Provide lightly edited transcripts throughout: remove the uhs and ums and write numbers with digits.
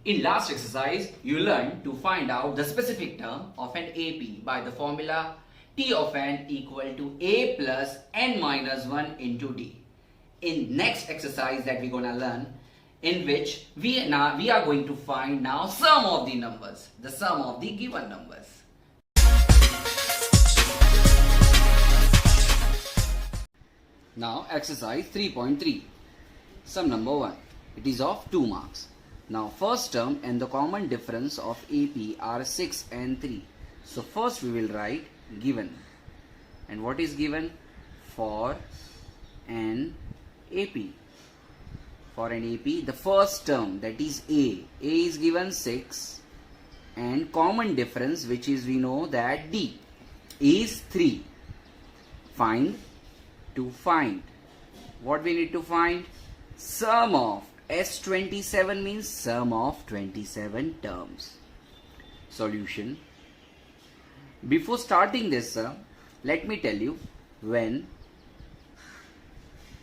In last exercise, you learned to find out the specific term of an AP by the formula T of n equal to A plus n minus 1 into D. In next exercise that we're gonna learn, in which we are going to find now sum of the numbers, the sum of the given numbers. Now exercise 3.3, sum number 1. It is of 2 marks. Now first term and the common difference of AP are 6 and 3. So first we will write given. And what is given? For an AP. For an AP, the first term, that is A. A is given 6 and common difference, which is we know that D, is 3. To find. What we need to find? Sum of S27 means sum of 27 terms. Solution. Before starting this, let me tell you, when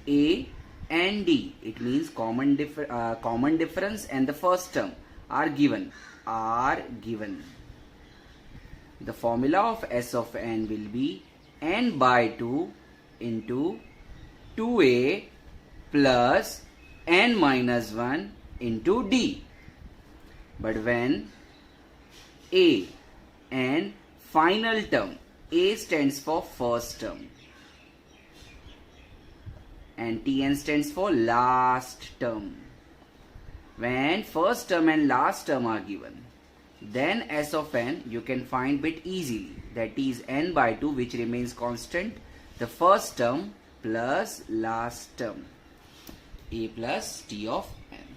A and D, it means common difference and the first term are given. The formula of S of n will be n by 2 into 2A plus n minus 1 into D. But when A and final term, A stands for first term and Tn stands for last term. When first term and last term are given, then S of n you can find bit easily, that is n by 2, which remains constant, the first term plus last term, A plus T of n.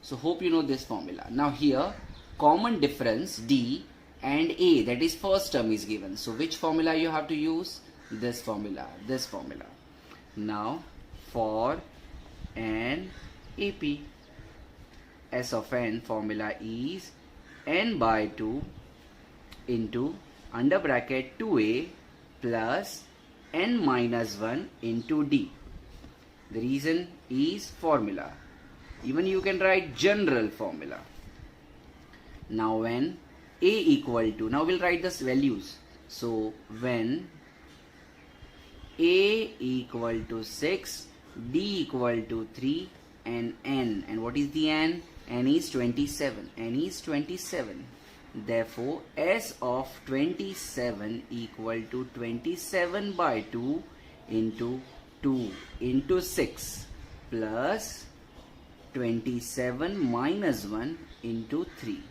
So hope you know this formula. Now here common difference D and A, that is first term, is given. So which formula you have to use? This formula. Now for an AP, S of n formula is n by 2 into under bracket 2A plus n minus 1 into D. The reason is formula. Even you can write general formula. Now when A equal to, now we'll write this values. So when A equal to 6, D equal to 3 and n. And what is the n? N is 27. N is 27. Therefore, S of 27 equal to 27 by 2 into 2 into 6 plus 27 minus 1 into 3.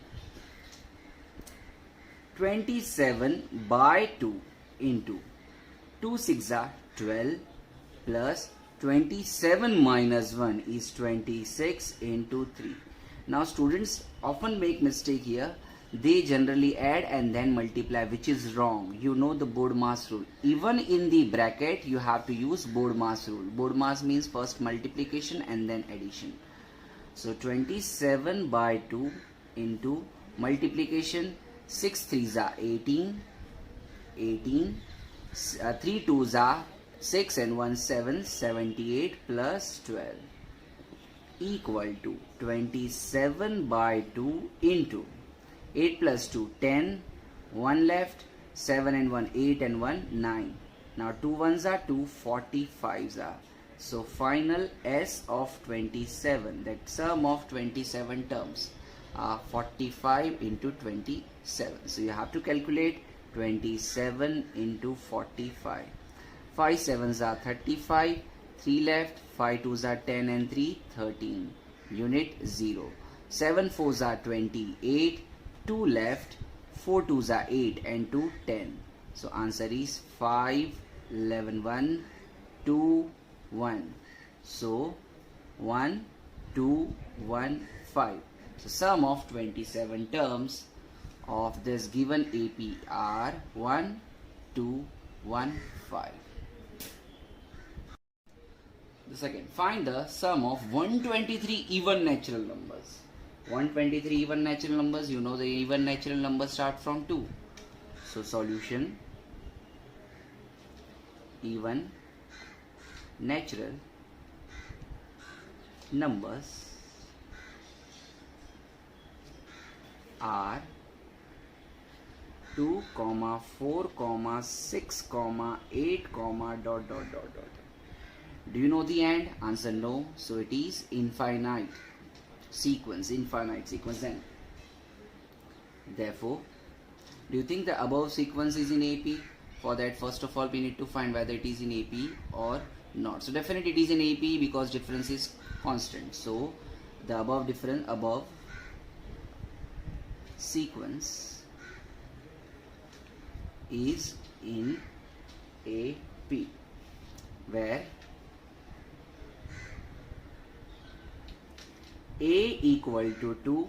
27 by 2 into 2 6 are 12 plus 27 minus 1 is 26 into 3. Now students often make mistake here. They generally add and then multiply, which is wrong. You know the BODMAS rule. Even in the bracket you have to use BODMAS rule. BODMAS means first multiplication and then addition. So 27 by 2 into multiplication, 6 3s are 18, 3 2s are 6 and 1 7, 78 plus 12 equal to 27 by 2 into 8 plus 2 10, 1 left, 7 and 1 8 and 1 9. Now 2 ones are 2, 45s are. So final S of 27, that sum of 27 terms, are 45 into 27. So you have to calculate 27 into 45. 5 7s are 35, 3 left, 5 2s are 10 and 3 13. Unit 0. 7 4s are 28, 2 left, 4 2s are 8 and 2 10. So answer is 5 11 1 2 1. So 1 2 1 5. So sum of 27 terms of this given AP are 1 2 1 5. The second, find the sum of 123 even natural numbers. 123 even natural numbers, you know the even natural numbers start from 2. So solution, even natural numbers are 2, 4, 6, 8, dot. Do you know the end? Answer no. So it is infinite sequence then. Therefore, do you think the above sequence is in AP? For that, first of all, we need to find whether it is in AP or not. So definitely it is in AP because difference is constant. So the above sequence is in AP, where A equal to 2,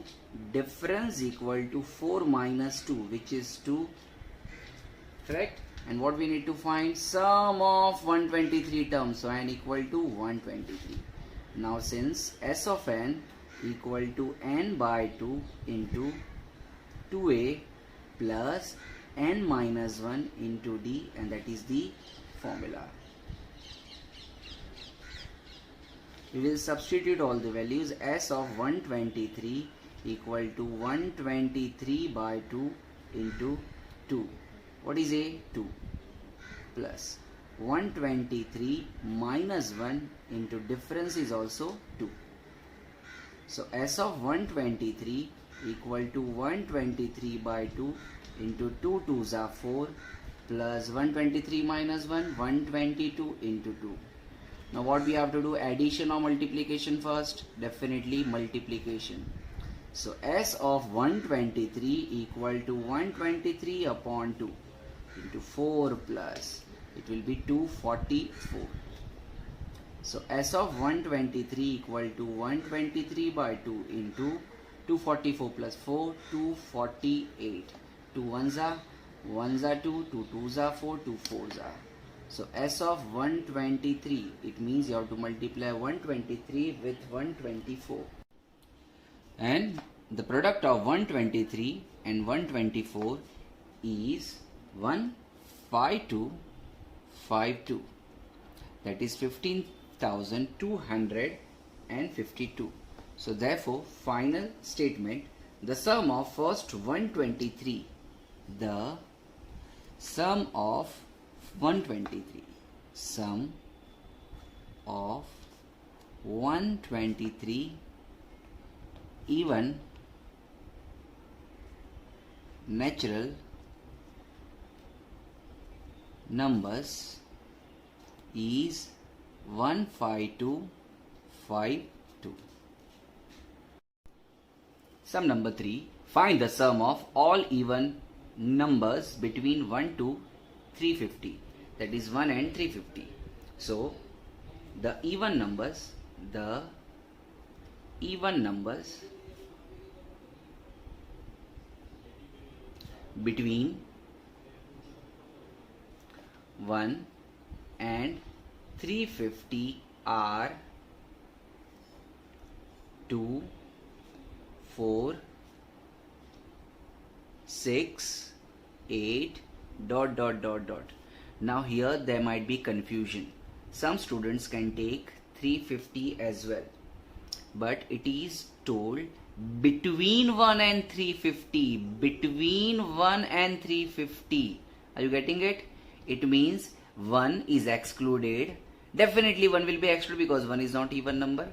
difference equal to 4 minus 2, which is 2, correct? And what we need to find? Sum of 123 terms, so n equal to 123. Now since S of n equal to n by 2 into 2a plus n minus 1 into d, and that is the formula. We will substitute all the values. S of 123 equal to 123 by 2 into 2. What is a? 2 plus 123 minus 1 into difference is also 2. So S of 123 equal to 123 by 2 into 2 2s are 4 plus 123 minus 1, 122 into 2. Now what we have to do? Addition or multiplication first? Definitely multiplication. So S of 123 equal to 123 upon 2 into 4 plus, it will be 244. So S of 123 equal to 123 by 2 into 244 plus 4, 248. 2 1s are 2, 2 2s are 4, 2 4s are. So S of 123, it means you have to multiply 123 with 124. And the product of 123 and 124 is 15252. That is 15,252. So therefore, final statement, the sum of first 123, the sum of 123, sum of 123 even natural numbers is 15252. Sum number 3. Find the sum of all even numbers between 1 to 350. That is 1 and 350. So the even numbers between 1 and 350 are 2, 4, 6, 8, dot. Now here there might be confusion. Some students can take 350 as well, but it is told between 1 and 350. Between 1 and 350. Are you getting it? It means 1 is excluded. Definitely 1 will be excluded because 1 is not even number.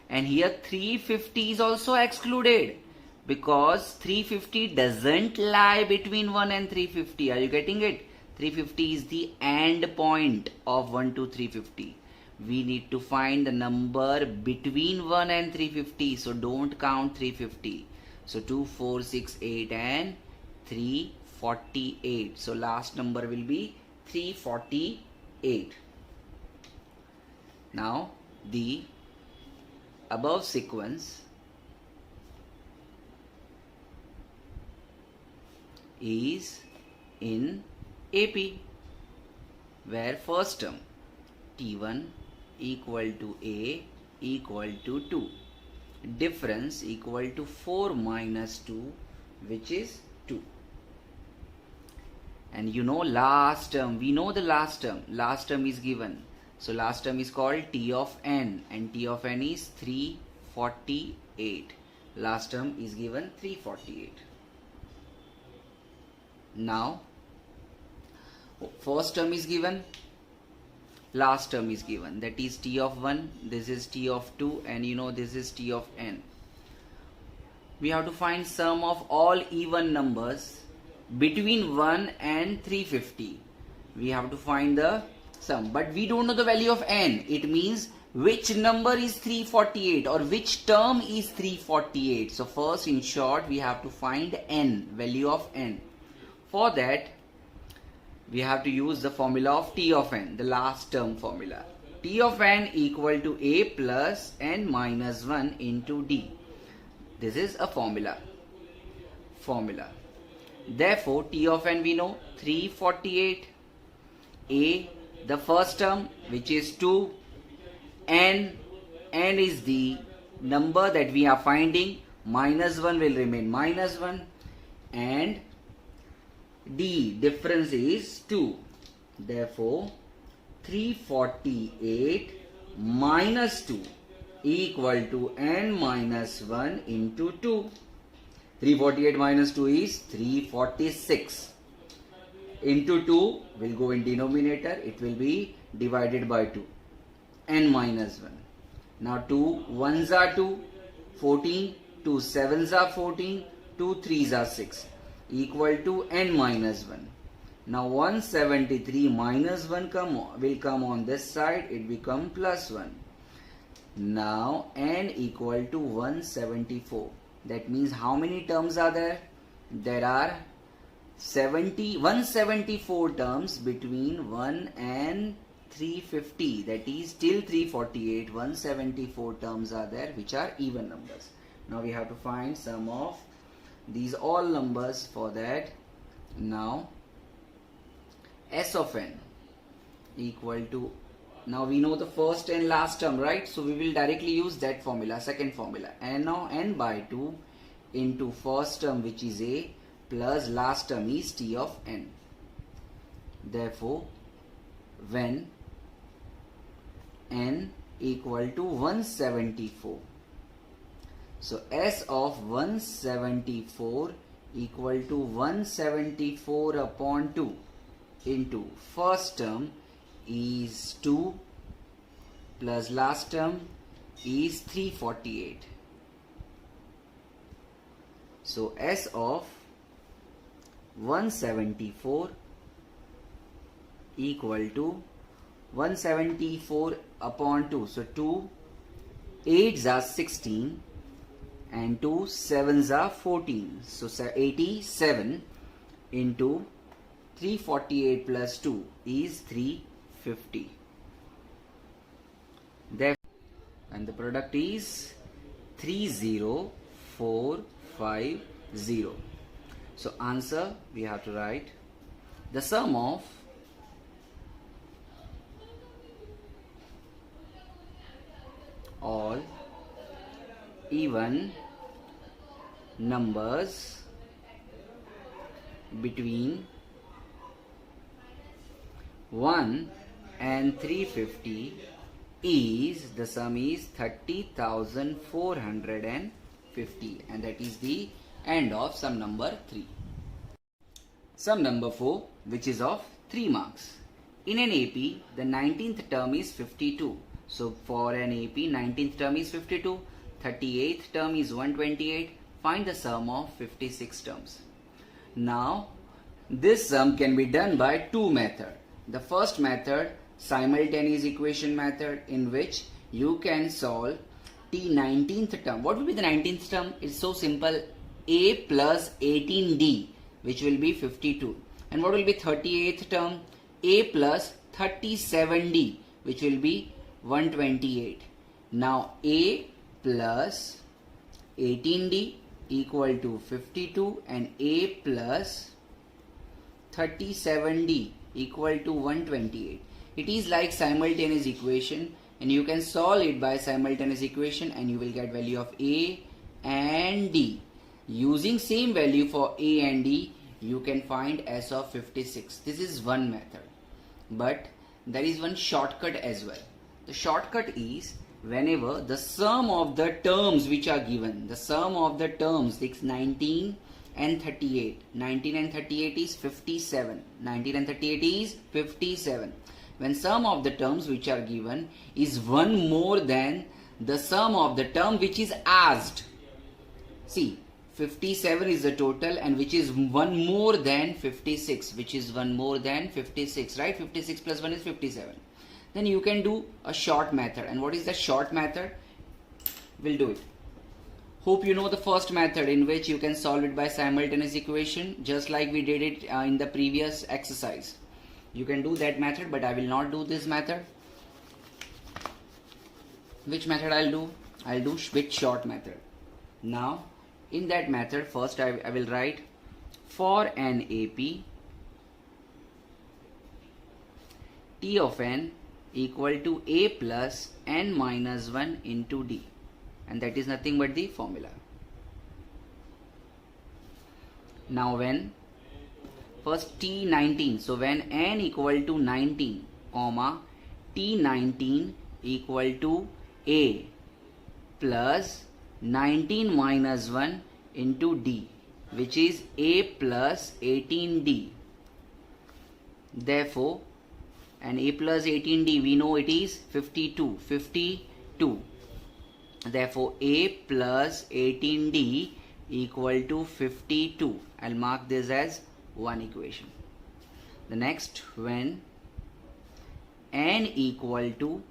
And here 350 is also excluded because 350 doesn't lie between 1 and 350. Are you getting it? 350 is the end point of 1 to 350. We need to find the number between 1 and 350. So don't count 350. So 2, 4, 6, 8 and 348. So last number will be 348. Now the above sequence is in AP, where first term T1 equal to A equal to 2, difference equal to 4 minus 2, which is 2. And you know last term, we know the last term is given. So last term is called T of n, and T of n is 348. Last term is given 348. Now first term is given, last term is given, that is t of 1, this is t of 2, and this is t of n. We have to find sum of all even numbers between 1 and 350. We have to find the sum, but we don't know the value of n. It means which number is 348 or which term is 348. So first, in short, we have to find n, value of n. For that, we have to use the formula of t of n, the last term formula. T of n equal to a plus n minus 1 into d. This is a formula. Therefore, t of n we know 348. A, the first term, which is 2. N is the number that we are finding. Minus 1 will remain minus 1. And d, difference is 2. Therefore, 348 minus 2 equal to n minus 1 into 2. 348 minus 2 is 346. Into 2 will go in denominator. It will be divided by 2. N minus 1. Now 2 1s are 2. 14. 2 7s are 14. 2 3s are 6. Equal to n minus 1. Now 173 minus 1 will come on this side. It become plus 1. Now n equal to 174. That means how many terms are there? There are 174 terms between 1 and 350. That is till 348. 174 terms are there which are even numbers. Now we have to find sum of these all numbers. For that, now s of n equal to, now we know the first and last term, right? So we will directly use that formula, second formula. And now n by 2 into first term, which is a, plus last term is t of n. Therefore, when n equal to 174, so s of 174 equal to 174 upon 2 into first term is 2 plus last term is 348. So s of 174 equal to 174 upon 2. So 2 8s are 16 and 2 7s are 14. So 87 into 348 plus 2 is 350. And the product is 30450. So answer, we have to write the sum of all even numbers between 1 and 350 is, the sum is 30,450, and that is the end of sum number 3. Sum number 4, which is of 3 marks. In an AP, the 19th term is 52. So for an AP, 19th term is 52, 38th term is 128. Find the sum of 56 terms. Now, this sum can be done by 2 methods. The first method, simultaneous equation method, in which you can solve the 19th term. What will be the 19th term? It's so simple. A plus 18D, which will be 52. And what will be 38th term? A plus 37D, which will be 128. Now A plus 18D equal to 52 and A plus 37D equal to 128. It is like simultaneous equation, and you can solve it by simultaneous equation and you will get value of A and D. Using same value for A and D, you can find S of 56. This is one method, but there is one shortcut as well. The shortcut is, whenever the sum of the terms which are given, the sum of the terms 19 and 38. 19 and 38 is 57. 19 and 38 is 57. When sum of the terms which are given is one more than the sum of the term which is asked. See, 57 is the total and which is one more than 56, which is one more than 56, right? 56 plus 1 is 57. Then you can do a short method. And what is the short method? We'll do it. Hope you know the first method, in which you can solve it by simultaneous equation, just like we did it in the previous exercise. You can do that method, but I will not do this method. Which method I'll do? I'll do with short method. Now, in that method, first I will write for an AP, T of n equal to A plus n minus 1 into D. And that is nothing but the formula. Now when first T19, so when n equal to 19, comma T19 equal to A plus 19 minus 1 into D, which is A plus 18D. Therefore, and A plus 18D, we know it is 52. Therefore, A plus 18D equal to 52. I'll mark this as one equation. The next, when n equal to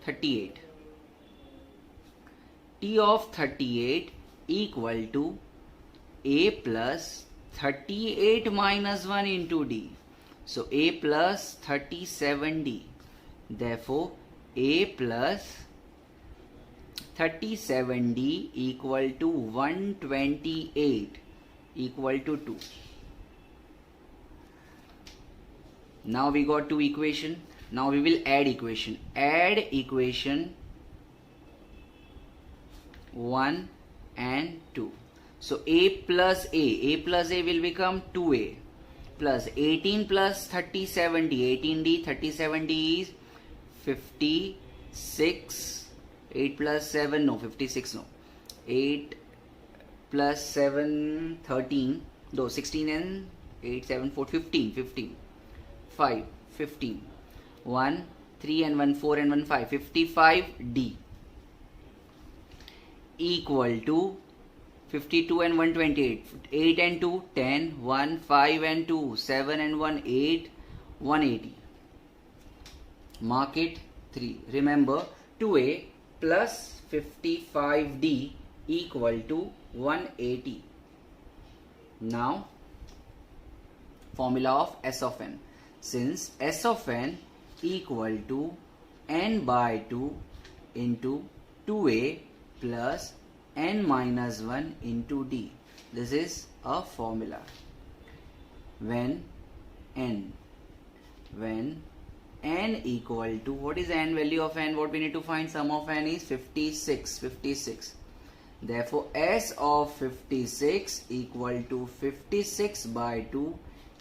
38, T of 38 equal to A plus 38 minus 1 into D. So A plus 37D. Therefore, A plus 37D equal to 128 equal to 2. Now we got two equation. Now we will add equation. Add equation 1 and 2. So A plus A will become 2A plus 18 plus 37D. 18D, 37D is 56. 8 plus 7, no, 56, no. 8 plus 7, 13. No, 16 and 8, 7, 4, 15. 15. 5, 15. 1, 3 and 1, 4 and 1, 5. 55D equal to 52 and 1, 28. 8 and 2, 10. 1, 5 and 2, 7 and 1, 8. 180. Mark it 3. Remember, 2A plus 55D equal to 180. Now, formula of S of n. Since S of n equal to n by 2 into 2A plus n minus 1 into D. This is a formula. When n equal to, what is the n value of n? What we need to find? Sum of n is 56. Therefore, S of 56 equal to 56 by 2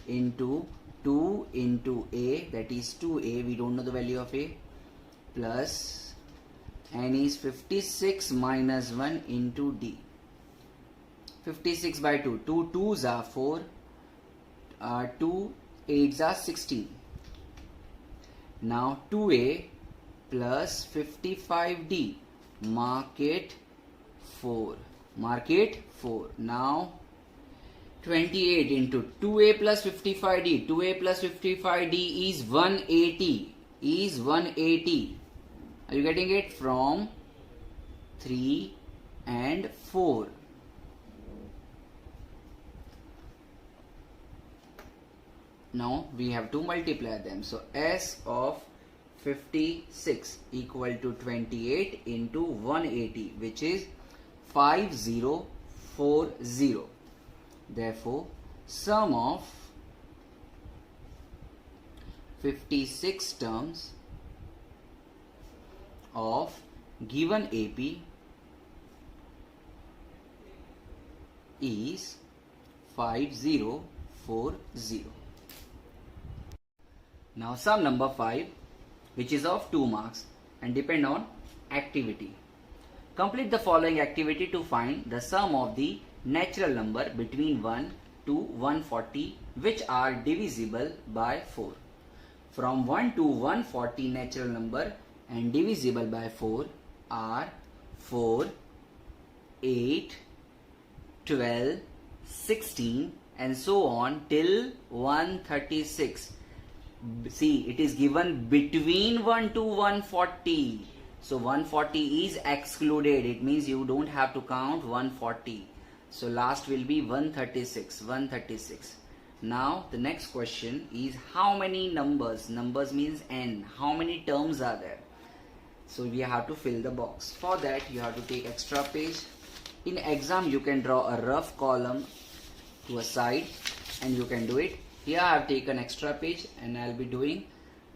into 2 into A, that is 2A, we don't know the value of A, plus n is 56 minus 1 into D. 56 by 2, 2 2s are 4, 2 8s are 16. Now 2A plus 55D, mark it 4. Now 28 into 2A plus 55D. 2A plus 55D is 180. Are you getting it? From 3 and 4. Now we have to multiply them. So S of 56 equal to 28 into 180, which is 5040. Therefore, sum of 56 terms of given AP is 5040. Now sum number 5, which is of 2 marks and depend on activity. Complete the following activity to find the sum of the natural number between 1 to 140 which are divisible by 4. From 1 to 140 natural number and divisible by 4 are 4, 8, 12, 16 and so on till 136. See, it is given between 1 to 140. So 140 is excluded. It means you don't have to count 140. So last will be 136. 136. Now the next question is how many numbers? Numbers means n. How many terms are there? So we have to fill the box. For that you have to take extra page. In exam you can draw a rough column to a side and you can do it. Here I have taken extra page and I will be doing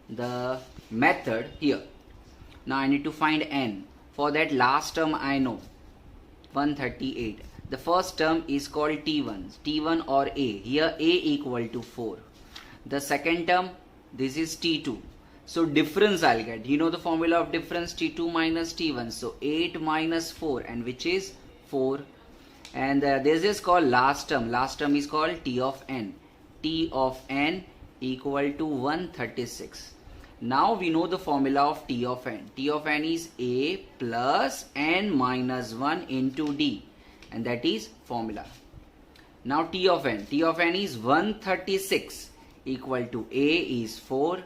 the method here. Now I need to find n. For that last term I know 138. The first term is called T1. T1 or A. Here A equal to 4. The second term, this is T2. So difference I'll get. You know the formula of difference, T2 minus T1. So 8 minus 4 and which is 4. And this is called last term. Last term is called T of n. T of n equal to 136. Now we know the formula of T of n. T of n is A plus n minus 1 into D. And that is formula. Now T of n. T of n is 136 equal to A is 4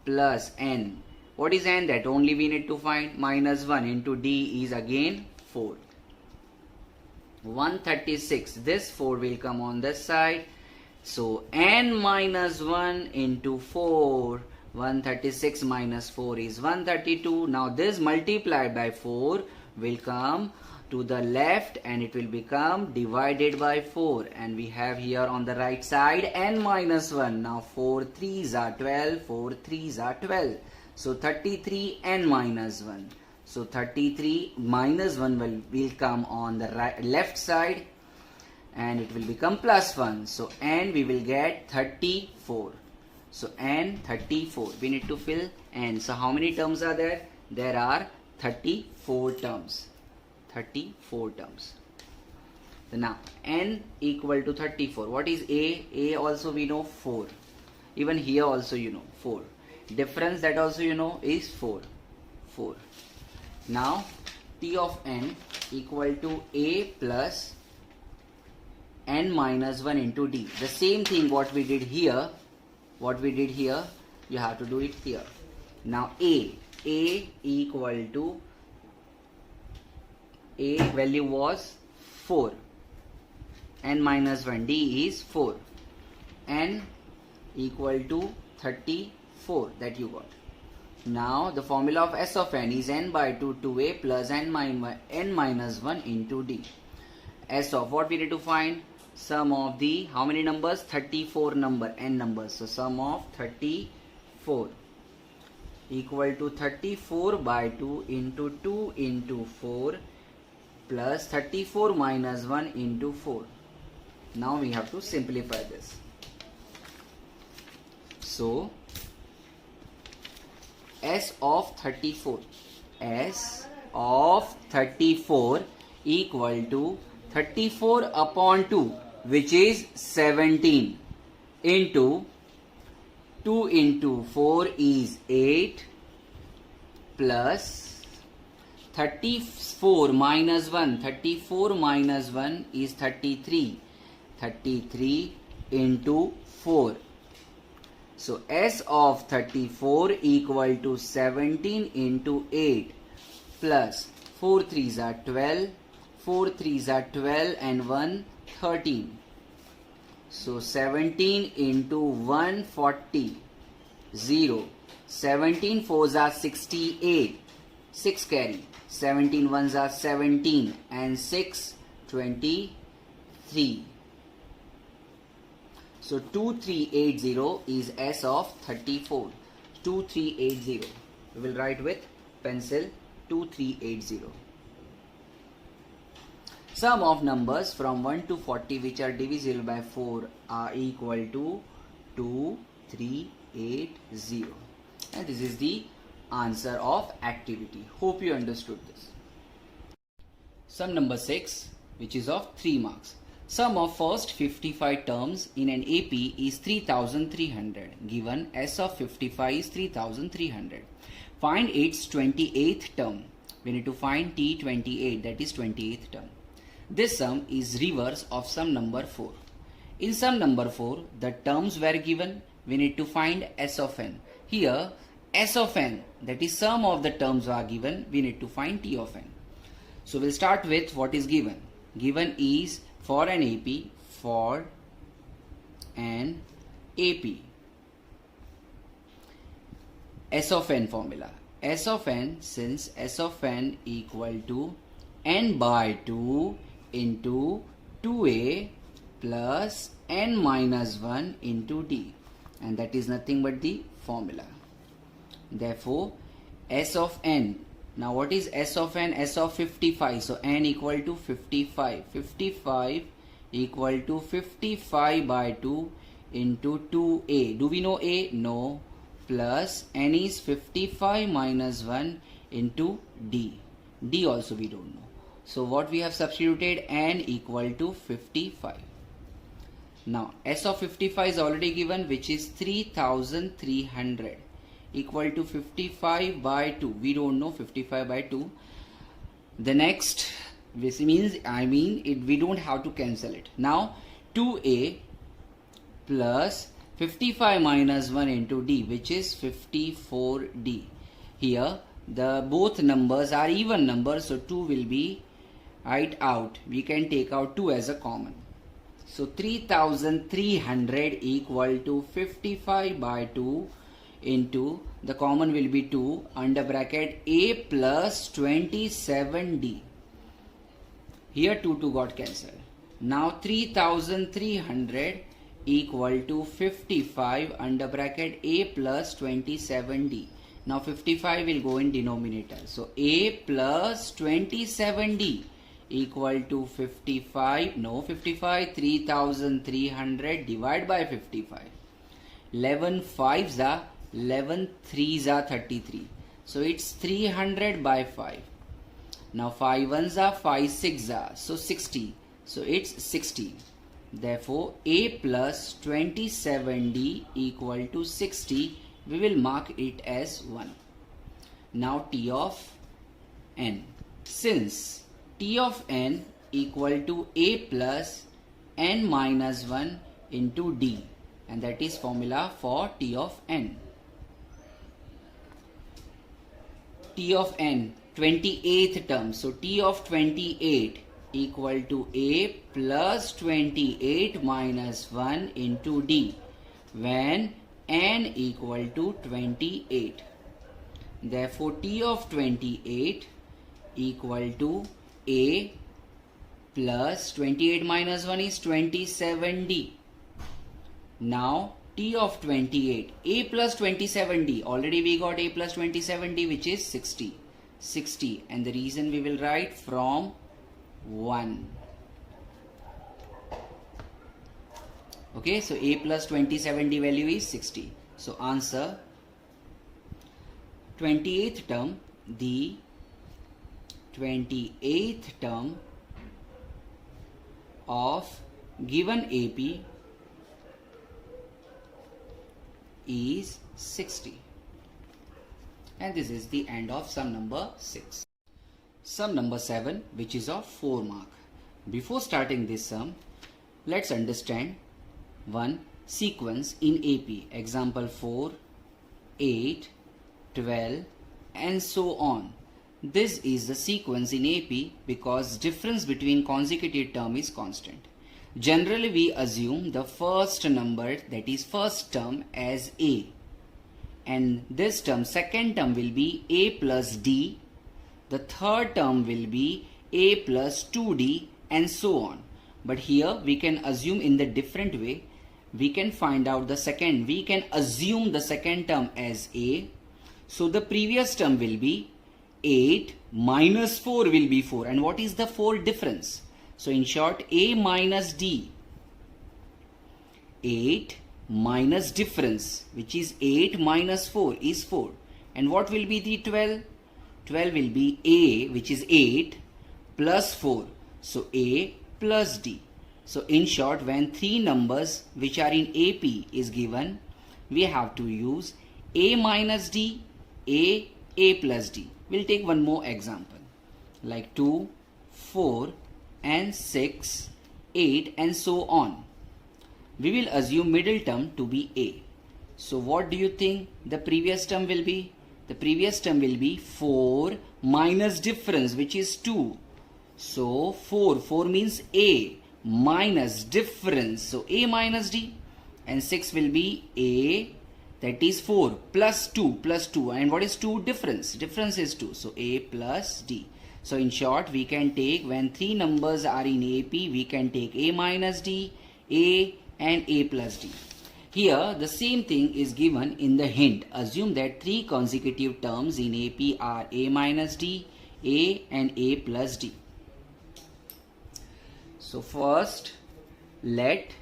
plus n. What is n? That only we need to find. Minus 1 into D is again 4. 136. This 4 will come on this side. So n minus 1 into 4. 136 minus 4 is 132. Now this multiplied by 4 will come to the left and it will become divided by 4. And we have here on the right side n minus 1. Now 4 3s are 12. 4 3s are 12. So 33 n minus 1. So 33 minus 1 will come on the left side and it will become plus 1. So n we will get 34. So n 34. We need to fill n. So how many terms are there? There are 34 terms. 34 terms. So now n equal to 34. What is A? A also we know 4. Even here also you know 4. Difference that also you know is 4. 4. Now T of n equal to A plus n minus 1 into D. The same thing what we did here. What we did here, you have to do it here. Now A equal to A value was 4. N minus 1. D is 4. N equal to 34 that you got. Now the formula of S of n is n by 2 to A plus n minus 1 into D. S of what we need to find? Sum of the how many numbers? 34 number, n numbers. So sum of 34 equal to 34 by 2 into 2 into 4 plus 34 minus 1 into 4. Now we have to simplify this. So S of 34. S of 34 equal to 34 upon 2 which is 17 into 2 into 4 is 8 plus 34 minus 1. 34 minus 1 is 33. 33 into 4. So S of 34 equal to 17 into 8 plus 4 3s are 12. 4 3s are 12 and 1 13. So 17 into 140 0. 17 4s are 68. 6 carry. 17 1s are 17 and 6 23. So 2380 is S of 34. 2380. We will write with pencil 2380. Sum of numbers from 1 to 40 which are divisible by 4 are equal to 2380. And this is the answer of activity. Hope you understood this. Sum number 6. which is of 3 marks. Sum of first 55 terms in an AP is 3300. Given S of 55 is 3300. Find its 28th term. We need to find T28, that is 28th term. This sum is reverse of sum number 4. In sum number 4, the terms were given. We need to find S of n. Here, S of n, that is sum of the terms are given. We need to find T of n. So we'll start with what is given. Given is for an AP, for an AP, S of n formula. S of n, since S of n equal to n by 2 into 2a plus n minus 1 into d, and that is nothing but the formula. Therefore, S of n. Now what is S of n? S of 55. So n equal to 55. 55 equal to 55 by 2 into 2a. Do we know a? No. Plus n is 55 minus 1 into d. D also we don't know. So what we have substituted? N equal to 55. Now S of 55 is already given, which is 3300. Equal to 55 by 2. We don't know 55 by 2. The next, this means, we don't have to cancel it. Now 2a plus 55 minus 1 into d, which is 54d. Here the both numbers are even numbers, so 2 will be right out. We can take out 2 as a common. So 3300 equal to 55 by 2 into, the common will be 2, under bracket a plus 27d. Here 2 got cancelled. Now 3300 equal to 55 under bracket a plus 27d. Now 55 will go in denominator. So a plus 27d equal to 55. No 55. 3300 divided by 55. 11 5s are 11 3s are 33. So it's 300 by 5. Now 5 1s are 5 6s are. So 60. So it's 60. Therefore a plus 27d equal to 60. We will mark it as 1. Now T of n. Since T of n equal to a plus n minus 1 into d, and that is formula for T of n. T of n, 28th term. So T of 28 equal to a plus 28 minus 1 into d, when n equal to 28. Therefore T of 28 equal to a plus 28 minus 1 is 27d. Now T of 28, a plus 27d, already we got a plus 27d, which is 60. 60, and the reason we will write from 1. Okay, so a plus 27d value is 60. So answer 28th term, the 28th term of given AP is 60. And this is the end of sum number 6. Sum number 7, which is of 4 mark. Before starting this sum, let's understand one sequence in AP. Example 4, 8, 12 and so on. This is the sequence in AP because difference between consecutive term is constant. Generally we assume the first number, that is first term, as a, and this term, second term, will be a plus d, the third term will be a plus 2d and so on. But here we can assume in the different way. We can find out the second, we can assume the second term as a. So the previous term will be 8 minus 4 will be 4. And what is the 4 difference? So in short, a minus d, 8 minus difference, which is 8 minus 4 is 4. And what will be the 12? 12 will be a, which is 8 plus 4. So A plus D. So in short, when three numbers which are in AP is given, we have to use A minus D, A plus D. We'll take one more example like 2, 4 and 6, 8 and so on. We will assume middle term to be A. So what do you think the previous term will be? The previous term will be 4 minus difference, which is 2. So 4 means A minus difference. So A minus D, and 6 will be A, that is 4 plus 2 plus 2. And what is 2? Difference. Difference is 2. So A plus D. So in short, we can take, when three numbers are in AP, we can take A minus D, A and A plus D. Here the same thing is given in the hint. Assume that three consecutive terms in AP are A minus D, A and A plus D. So first, let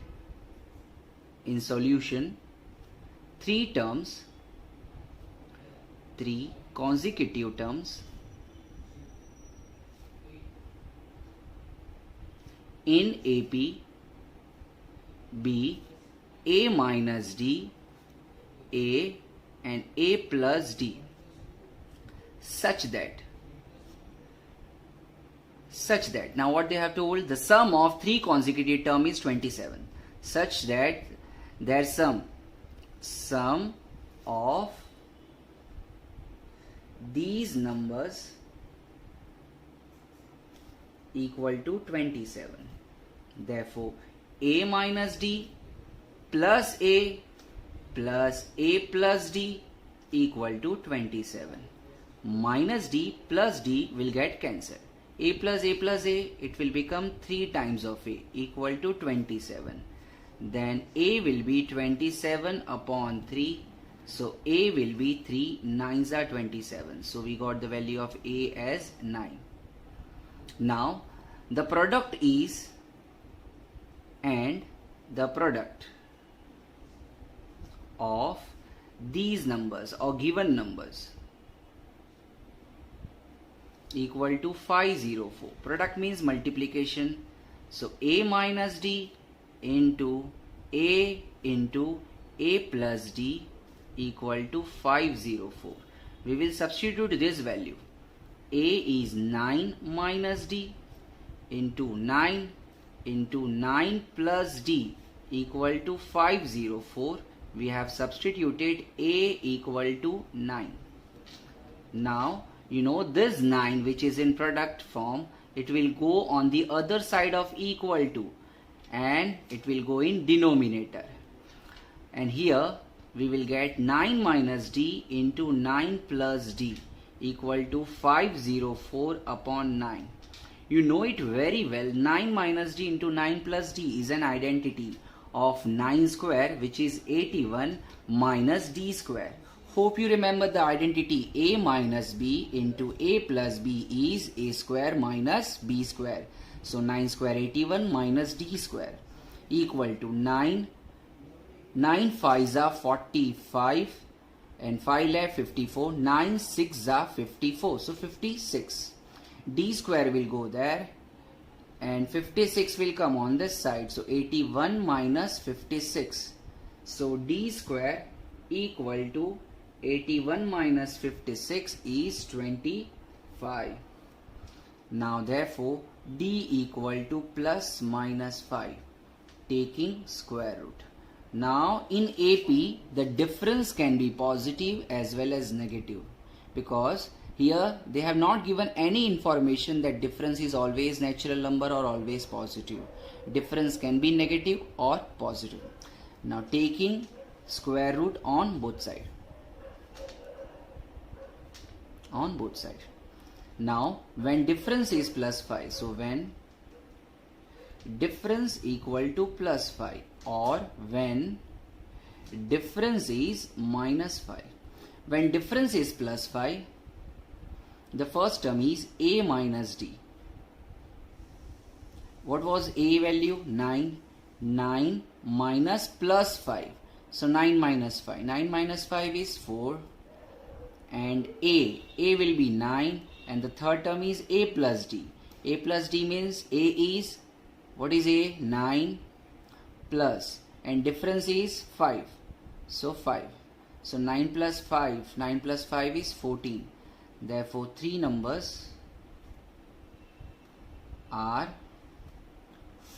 in solution three consecutive terms in AP be A minus D, A and A plus D such that now what they have told, the sum of three consecutive term is 27, such that their sum of these numbers equal to 27. Therefore A minus D plus A plus D equal to 27. Minus D plus D will get cancelled. A plus A, it will become 3 times of A equal to 27. Then A will be 27 upon 3. So A will be 3, 9s are 27. So we got the value of A as 9. Now the product is, and the product of these numbers or given numbers equal to 504. Product means multiplication. So A minus D into A plus D equal to 504. We will substitute this value. A is 9 minus D into 9 plus D equal to 504. We have substituted A equal to 9. Now you know this 9 which is in product form, it will go on the other side of equal to, and it will go in denominator. And here we will get 9 minus D into 9 plus D equal to 504 upon 9. You know it very well, 9 minus D into 9 plus D is an identity of 9 square, which is 81 minus D square. Hope you remember the identity. A minus B into A plus B is A square minus B square. So 9 square 81 minus D square equal to 9 5s are 45 and 5 left 54. 9 6s are 54. So 56. D square will go there and 56 will come on this side. So 81 minus 56. So D square equal to 81 minus 56 is 25. Now therefore D equal to plus minus 5, taking square root. Now in AP the difference can be positive as well as negative, because here they have not given any information that difference is always natural number or always positive. Difference can be negative or positive. Now taking square root on both sides. Now when difference is plus 5, so when difference equal to plus 5 or when difference is minus 5. When difference is plus 5, the first term is A minus D. What was A value? 9. 9 minus plus 5. So 9 minus 5. 9 minus 5 is 4. And A will be 9. And the third term is A plus D. A plus D means A is, what is A? 9 plus, and difference is 5. So 5. So 9 plus 5, 9 plus 5 is 14. Therefore, three numbers are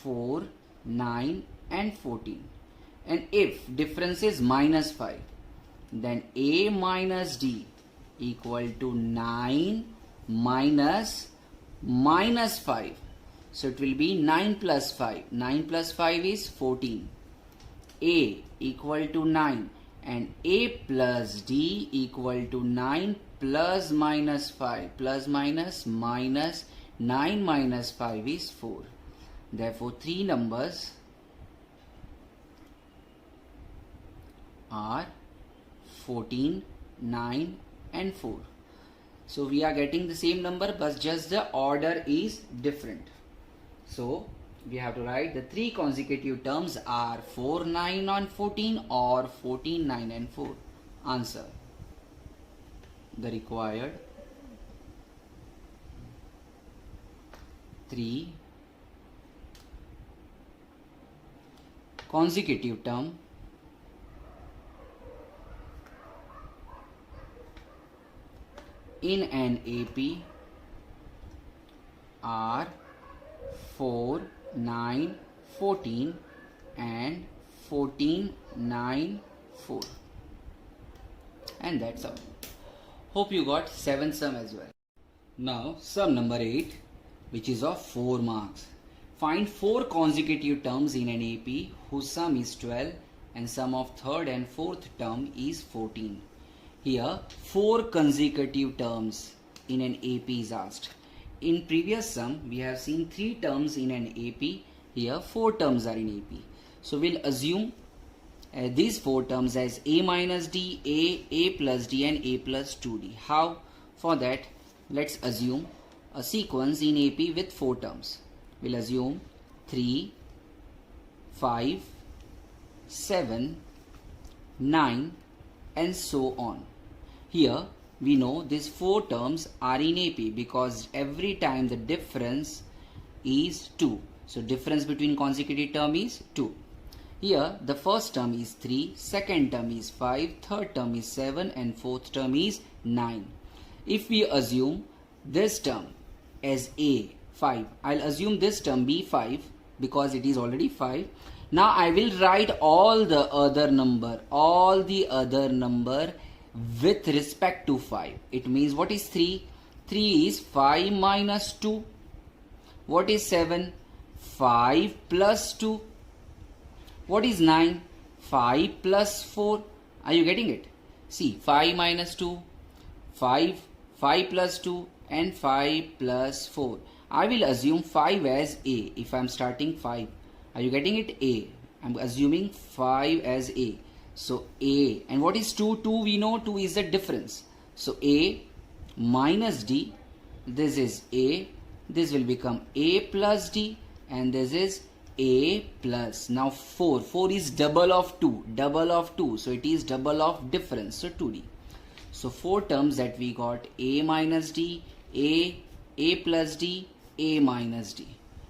4, 9 and 14. And if difference is minus 5, then A minus D equal to 9 minus 5. So it will be 9 plus 5. 9 plus 5 is 14. A equal to 9 and A plus D equal to 9 plus minus 5. Plus minus 9 minus 5 is 4. Therefore, three numbers are 14, 9 and 4. So we are getting the same number, but just the order is different. So we have to write the three consecutive terms are 4, 9 and 14 or 14, 9 and 4. Answer. The required three consecutive term in an AP are 4, 9, 14 and 14, 9, 4. And that's all. Hope you got 7 sum as well. Now sum number 8, which is of 4 marks. Find 4 consecutive terms in an AP whose sum is 12 and sum of third and fourth term is 14. Here 4 consecutive terms in an AP is asked. In previous sum we have seen 3 terms in an AP. Here 4 terms are in AP. So we'll assume these 4 terms as A minus D, A plus D and A plus 2D. How? For that, let's assume a sequence in AP with 4 terms. We'll assume 3, 5, 7, 9 and so on. Here we know these 4 terms are in AP because every time the difference is 2. So difference between consecutive term is 2. Here the first term is 3, second term is 5, third term is 7 and fourth term is 9. If we assume this term as A 5, I'll assume this term be 5 because it is already 5. Now I will write all the other number with respect to 5. It means what is 3? 3 is 5 minus 2. What is 7? 5 plus 2. What is 9? 5 plus 4. Are you getting it? See, 5 minus 2, 5 plus 2 and 5 plus 4. I will assume 5 as A if I am starting 5. Are you getting it? A. I am assuming 5 as A. So A. And what is 2? 2 we know 2 is the difference. So A minus D. This is A. This will become A plus D. And this is A plus. Now 4. 4 is double of 2. Double of 2. So it is double of difference. So 2D. So 4 terms that we got: A minus D, A plus D, A minus D.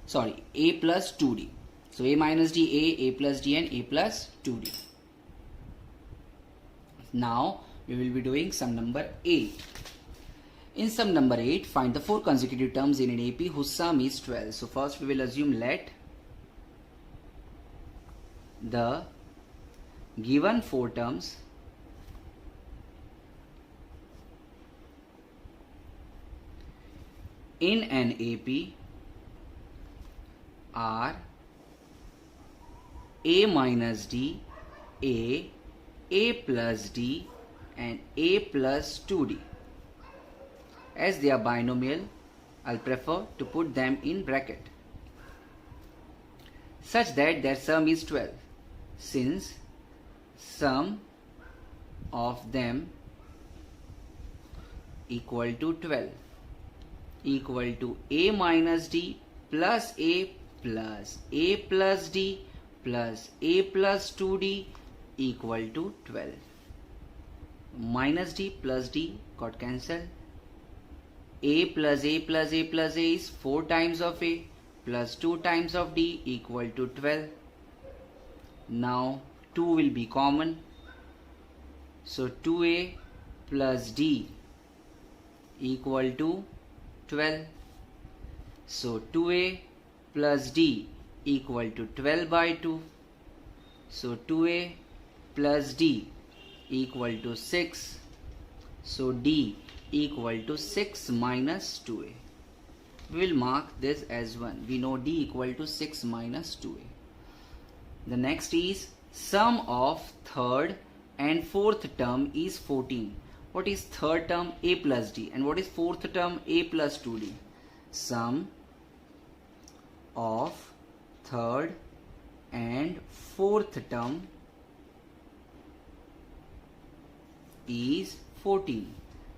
Sorry, A plus 2D. So A minus D, A plus D and A plus 2D. Now we will be doing sum number 8. In sum number 8, find the 4 consecutive terms in an AP whose sum is 12. So first we will assume let the given 4 terms in an AP are A minus D, A plus D and A plus 2D. As they are binomial, I'll prefer to put them in bracket such that their sum is 12, since sum of them equal to 12 equal to A minus D plus A plus D plus A plus 2D equal to 12. Minus D plus D got cancelled. A plus A plus A plus A is 4 times of A plus 2 times of D equal to 12. Now 2 will be common. So 2A plus D equal to 12. So 2A plus D equal to 12 by 2. So 2A plus D equal to 6. So D equal to 6 minus 2A. We will mark this as 1. We know D equal to 6 minus 2A. The next is sum of third and fourth term is 14. What is third term? A plus D. And what is fourth term? A plus 2D. Sum of third and fourth term is 14.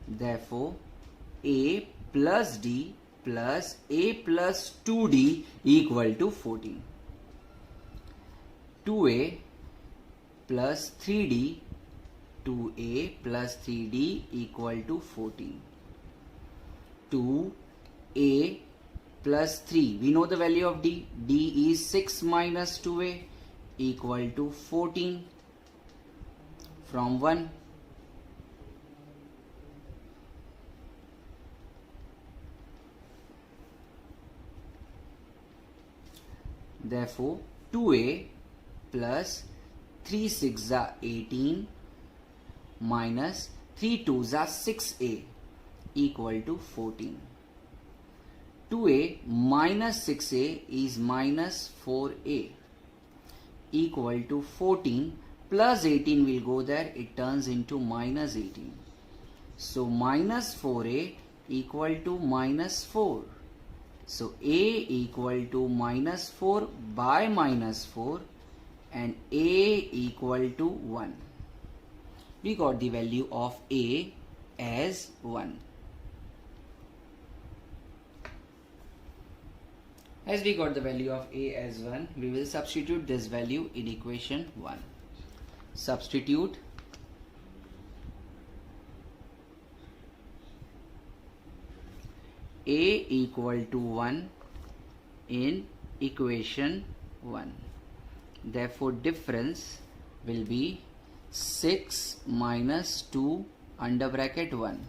Therefore, A plus D plus A plus 2D equal to 14. 2A plus 3D, 2A plus 3D equal to 14. 2A plus 3, we know the value of D. D is 6 minus 2A equal to 14 from 1. Therefore, 2A plus 3 6s are 18 minus 3 2s are 6A equal to 14. 2A minus 6A is minus 4A equal to 14 plus 18 will go there, it turns into minus 18. So minus 4A equal to minus 4. So A equal to minus 4 by minus 4 and A equal to 1. We got the value of A as 1. As we got the value of A as 1, we will substitute this value in equation 1. Substitute A equal to 1 in equation 1. Therefore, difference will be 6 minus 2 under bracket 1.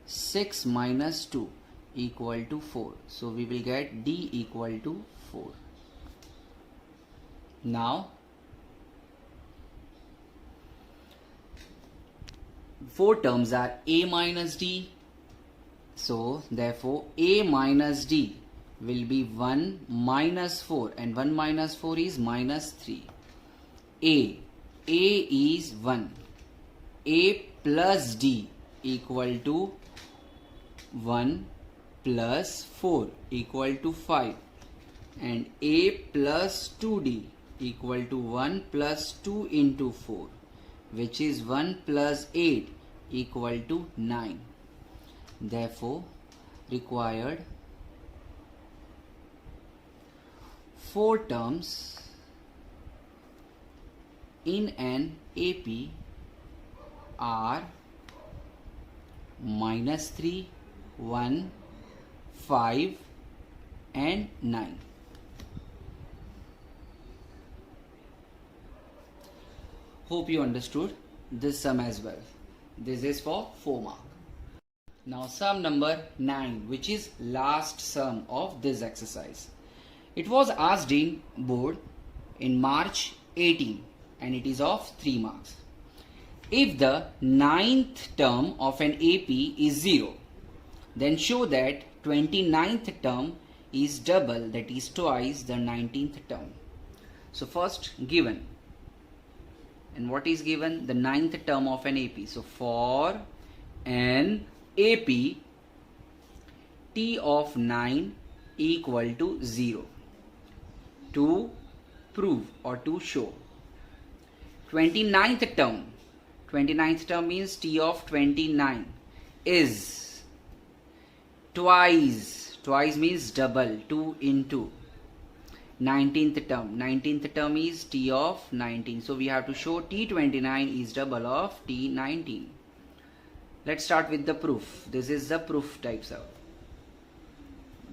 6 minus 2 equal to 4. So, we will get D equal to 4. Now, 4 terms are A minus D. So, therefore, A minus D will be 1 minus 4 and 1 minus 4 is minus 3. A is 1. A plus D equal to 1 plus 4 equal to 5 and A plus 2D equal to 1 plus 2 into 4 which is 1 plus 8 equal to 9. Therefore, required 4 terms in an AP are minus 3, 1, 5 and 9. Hope you understood this sum as well. This is for 4 marks. Now sum number 9, which is last sum of this exercise. It was asked in board in March 18 and it is of 3 marks. If the 9th term of an AP is 0, then show that 29th term is double, that is twice the 19th term. So first given, and what is given? The 9th term of an AP. So for an AP, T of 9 equal to 0. To prove or to show 29th term means T of 29 is twice means double, 2 into 19th term is T of 19. So we have to show T29 is double of T19. Let's start with the proof. This is the proof type sum.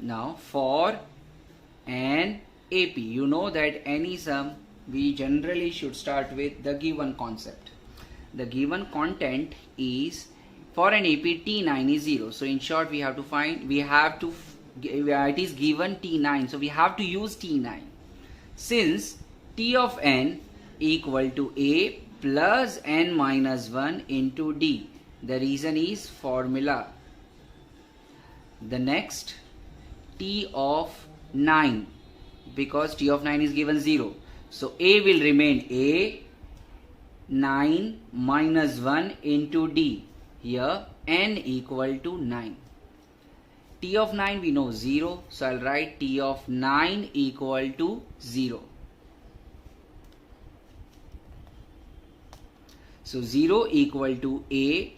Now for an AP, you know that any sum we generally should start with the given concept. The given content is for an AP T9 is 0. So in short we have to find, it is given T9. So we have to use T9. Since T of n equal to A plus n minus 1 into D. The reason is formula. The next T of 9, because T of 9 is given 0. So A will remain A 9 minus 1 into D. Here n equal to 9. T of 9 we know 0. So I'll write T of 9 equal to 0. So 0 equal to A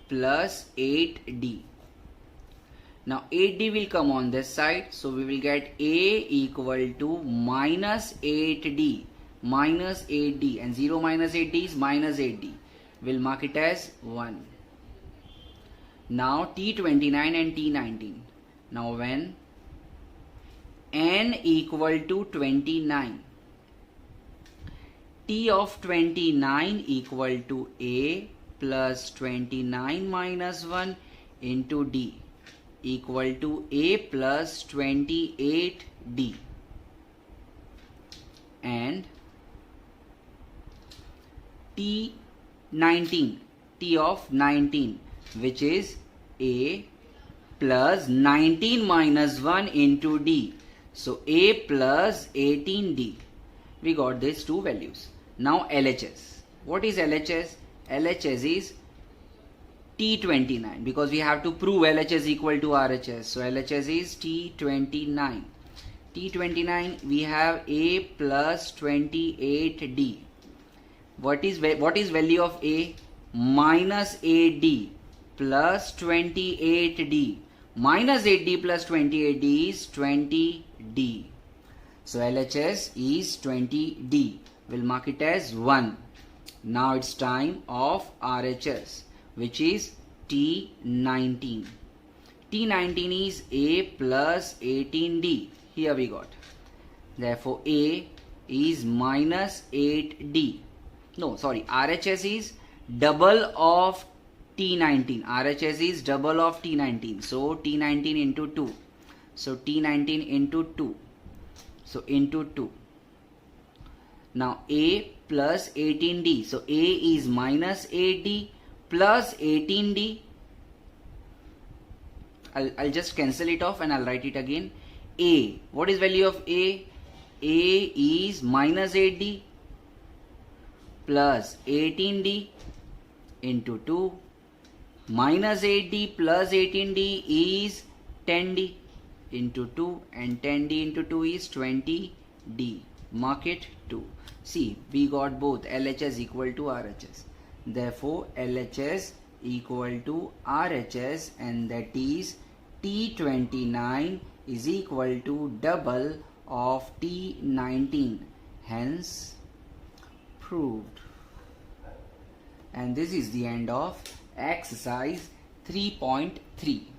plus 8D. Now 8D will come on this side. So we will get A equal to minus 8D. Minus 8D. And 0 minus 8D is minus 8D. We'll mark it as 1. Now T29 and T19. Now when n equal to 29. T of 29 equal to A plus 29 minus 1 into D equal to A plus 28D. And T19, T of 19, which is A plus 19 minus 1 into D. So A plus 18D. We got these two values. Now LHS. What is LHS? LHS is T29, because we have to prove LHS equal to RHS. So LHS is T29. T29 we have A plus 28D. What is value of A? Minus 8D plus 28D. Minus 8D plus 28D is 20D. So LHS is 20D. We'll mark it as 1. Now it's time of RHS, which is T19. T19 is A plus 18D. Here we got. Therefore A is minus 8D. No, sorry. RHS is double of T19. RHS is double of T19. So T19 into 2. So T19 into 2. So into 2. Now A plus 18D. So A is minus 8D plus 18D. I'll just cancel it off and I'll write it again. A. What is value of A? A is minus 8D plus 18D into 2. Minus 8D plus 18D is 10D into 2, and 10D into 2 is 20D. Mark it 2. See, we got both LHS equal to RHS. Therefore, LHS equal to RHS, and that is T29 is equal to double of T19. Hence, proved. And this is the end of exercise 3.3.